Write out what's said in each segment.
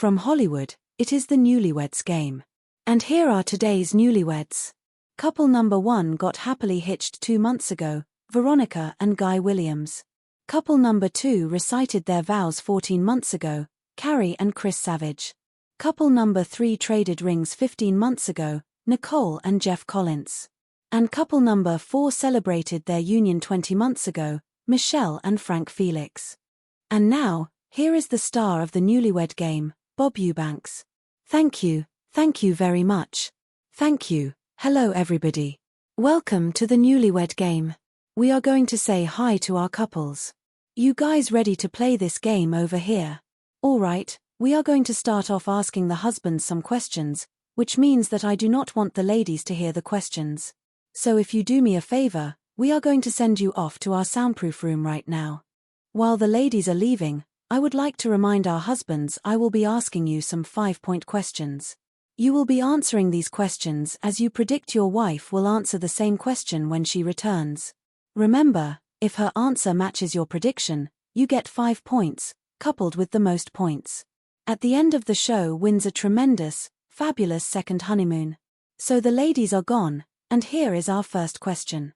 From Hollywood, it is the Newlyweds game. And here are today's newlyweds. Couple number 1 got happily hitched 2 months ago, Veronica and Guy Williams. Couple number 2 recited their vows 14 months ago, Carrie and Chris Savage. Couple number 3 traded rings 15 months ago, Nicole and Jeff Collins. And couple number 4 celebrated their union 20 months ago, Michelle and Frank Felix. And now, here is the star of the Newlywed game, Bob Eubanks. Thank you very much. Thank you. Hello everybody. Welcome to the Newlywed game. We are going to say hi to our couples. You guys ready to play this game over here? Alright, we are going to start off asking the husbands some questions, which means that I do not want the ladies to hear the questions. So if you do me a favor, we are going to send you off to our soundproof room right now. While the ladies are leaving, I would like to remind our husbands I will be asking you some 5-point questions. You will be answering these questions as you predict your wife will answer the same question when she returns. Remember, if her answer matches your prediction, you get 5 points, coupled with the most points. At the end of the show wins a tremendous, fabulous second honeymoon. So the ladies are gone, and here is our first question.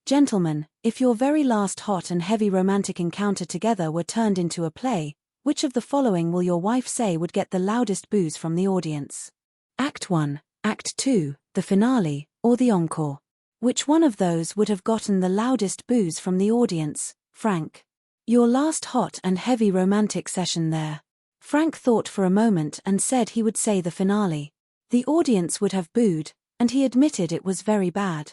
Gentlemen, if your very last hot and heavy romantic encounter together were turned into a play, which of the following will your wife say would get the loudest boos from the audience? Act 1, Act 2, the finale, or the encore? Which one of those would have gotten the loudest boos from the audience, Frank? Your last hot and heavy romantic session there. Frank thought for a moment and said he would say the finale. The audience would have booed, and he admitted it was very bad.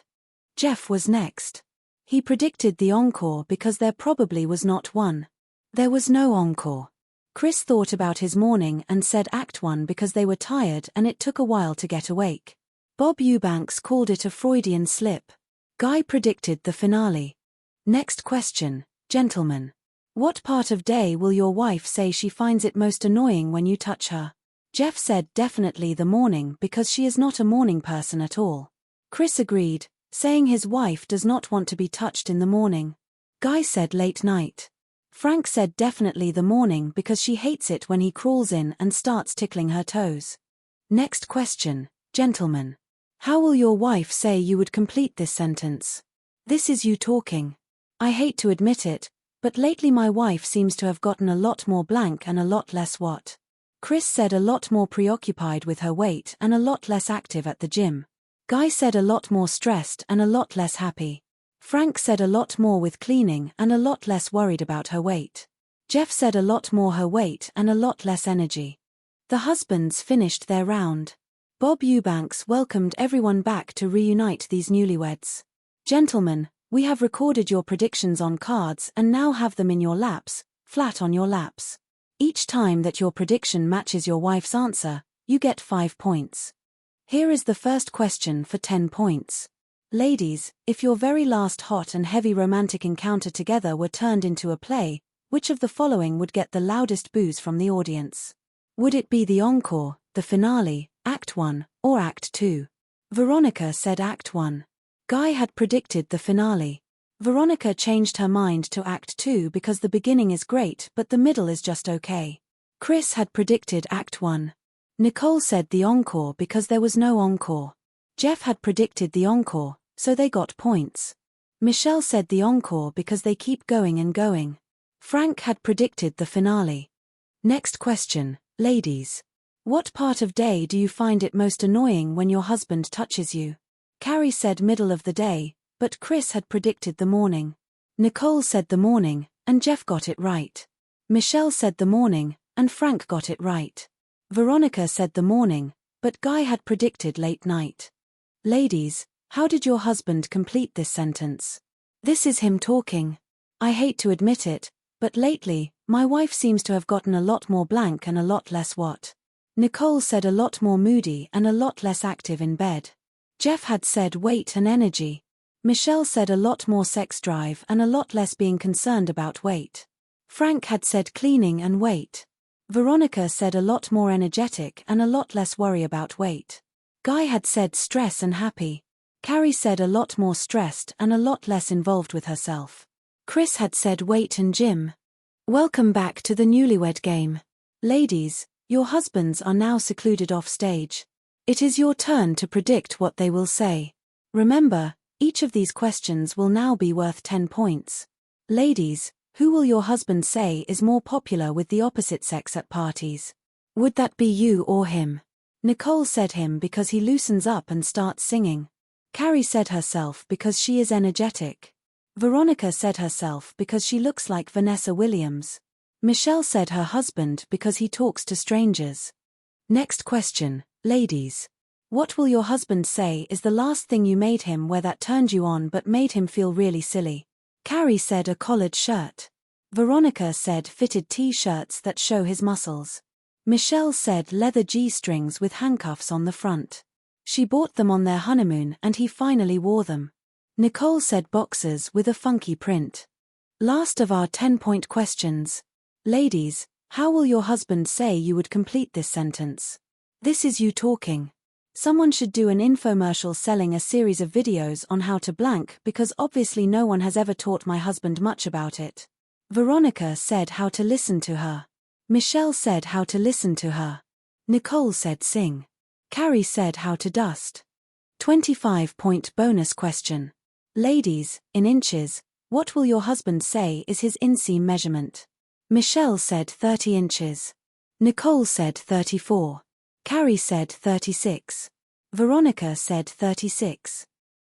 Jeff was next. He predicted the encore because there probably was not one. There was no encore. Chris thought about his morning and said Act 1 because they were tired and it took a while to get awake. Bob Eubanks called it a Freudian slip. Guy predicted the finale. Next question, gentlemen. What part of day will your wife say she finds it most annoying when you touch her? Jeff said definitely the morning because she is not a morning person at all. Chris agreed, saying his wife does not want to be touched in the morning. Guy said late night. Frank said definitely the morning because she hates it when he crawls in and starts tickling her toes. Next question, gentlemen. How will your wife say you would complete this sentence? This is you talking. I hate to admit it, but lately my wife seems to have gotten a lot more blank and a lot less what? Chris said a lot more preoccupied with her weight and a lot less active at the gym. Guy said a lot more stressed and a lot less happy. Frank said a lot more with cleaning and a lot less worried about her weight. Jeff said a lot more her weight and a lot less energy. The husbands finished their round. Bob Eubanks welcomed everyone back to reunite these newlyweds. Gentlemen, we have recorded your predictions on cards and now have them in your laps, flat on your laps. Each time that your prediction matches your wife's answer, you get 5 points. Here is the first question for 10 points. Ladies, if your very last hot and heavy romantic encounter together were turned into a play, which of the following would get the loudest boos from the audience? Would it be the encore, the finale, Act 1, or Act 2? Veronica said Act 1. Guy had predicted the finale. Veronica changed her mind to Act 2 because the beginning is great but the middle is just okay. Chris had predicted Act 1. Nicole said the encore because there was no encore. Jeff had predicted the encore, so they got points. Michelle said the encore because they keep going and going. Frank had predicted the finale. Next question, ladies. What part of day do you find it most annoying when your husband touches you? Carrie said middle of the day, but Chris had predicted the morning. Nicole said the morning, and Jeff got it right. Michelle said the morning, and Frank got it right. Veronica said the morning, but Guy had predicted late night. Ladies, how did your husband complete this sentence? This is him talking. I hate to admit it, but lately, my wife seems to have gotten a lot more blank and a lot less what? Nicole said a lot more moody and a lot less active in bed. Jeff had said weight and energy. Michelle said a lot more sex drive and a lot less being concerned about weight. Frank had said cleaning and weight. Veronica said a lot more energetic and a lot less worry about weight. Guy had said stress and happy. Carrie said a lot more stressed and a lot less involved with herself. Chris had said weight and gym. Welcome back to the Newlywed game. Ladies, Your husbands are now secluded off stage. It is your turn to predict what they will say. Remember, each of these questions will now be worth 10 points. Ladies, who will your husband say is more popular with the opposite sex at parties? Would that be you or him? Nicole said him because he loosens up and starts singing. Carrie said herself because she is energetic. Veronica said herself because she looks like Vanessa Williams. Michelle said her husband because he talks to strangers. Next question, ladies. What will your husband say is the last thing you made him wear that turned you on but made him feel really silly? Carrie said a collared shirt. Veronica said fitted t-shirts that show his muscles. Michelle said leather G-strings with handcuffs on the front. She bought them on their honeymoon and he finally wore them. Nicole said boxers with a funky print. Last of our 10-point questions. Ladies, how will your husband say you would complete this sentence? This is you talking. Someone should do an infomercial selling a series of videos on how to blank because obviously no one has ever taught my husband much about it. Veronica said how to listen to her. Michelle said how to listen to her. Nicole said sing. Carrie said how to dust. 25-point bonus question. Ladies, in inches, what will your husband say is his inseam measurement? Michelle said 30 inches. Nicole said 34. Carrie said 36. Veronica said 36.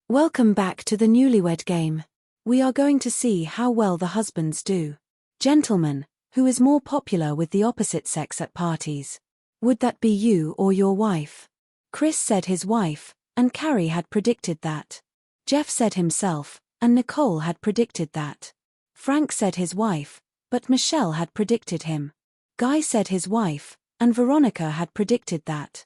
Welcome back to the Newlywed game. We are going to see how well the husbands do. Gentlemen, who is more popular with the opposite sex at parties? Would that be you or your wife? Chris said his wife, and Carrie had predicted that. Jeff said himself, and Nicole had predicted that. Frank said his wife, but Michelle had predicted him. Guy said his wife, and Veronica had predicted that.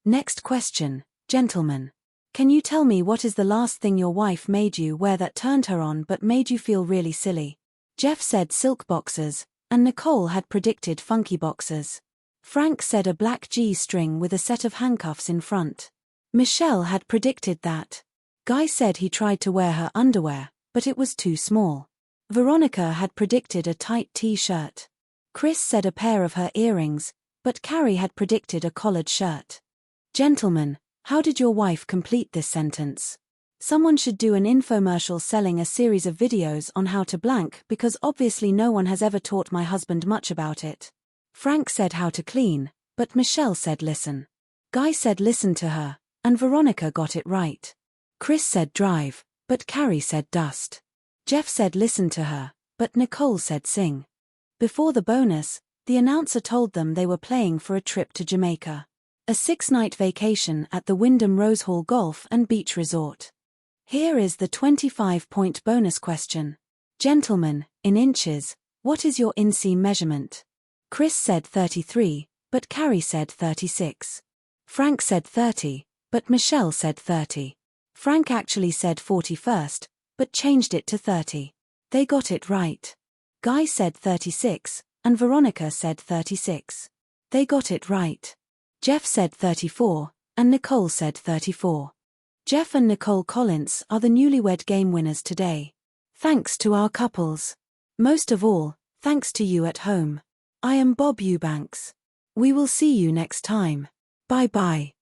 Next question, gentlemen. Can you tell me what is the last thing your wife made you wear that turned her on but made you feel really silly? Jeff said silk boxers, and Nicole had predicted funky boxers. Frank said a black G-string with a set of handcuffs in front. Michelle had predicted that. Guy said he tried to wear her underwear, but it was too small. Veronica had predicted a tight t-shirt. Chris said a pair of her earrings, but Carrie had predicted a collared shirt. Gentlemen, how did your wife complete this sentence? Someone should do an infomercial selling a series of videos on how to blank because obviously no one has ever taught my husband much about it. Frank said how to clean, but Michelle said listen. Guy said listen to her, and Veronica got it right. Chris said drive, but Carrie said dust. Jeff said listen to her, but Nicole said sing. Before the bonus, the announcer told them they were playing for a trip to Jamaica. A 6-night vacation at the Wyndham Rose Hall Golf and Beach Resort. Here is the 25-point bonus question. Gentlemen, in inches, what is your inseam measurement? Chris said 33, but Carrie said 36. Frank said 30, but Michelle said 30. Frank actually said 40 first, but changed it to 30. They got it right. Guy said 36, and Veronica said 36. They got it right. Jeff said 34, and Nicole said 34. Jeff and Nicole Collins are the Newlywed Game winners today. Thanks to our couples. Most of all, thanks to you at home. I am Bob Eubanks. We will see you next time. Bye-bye.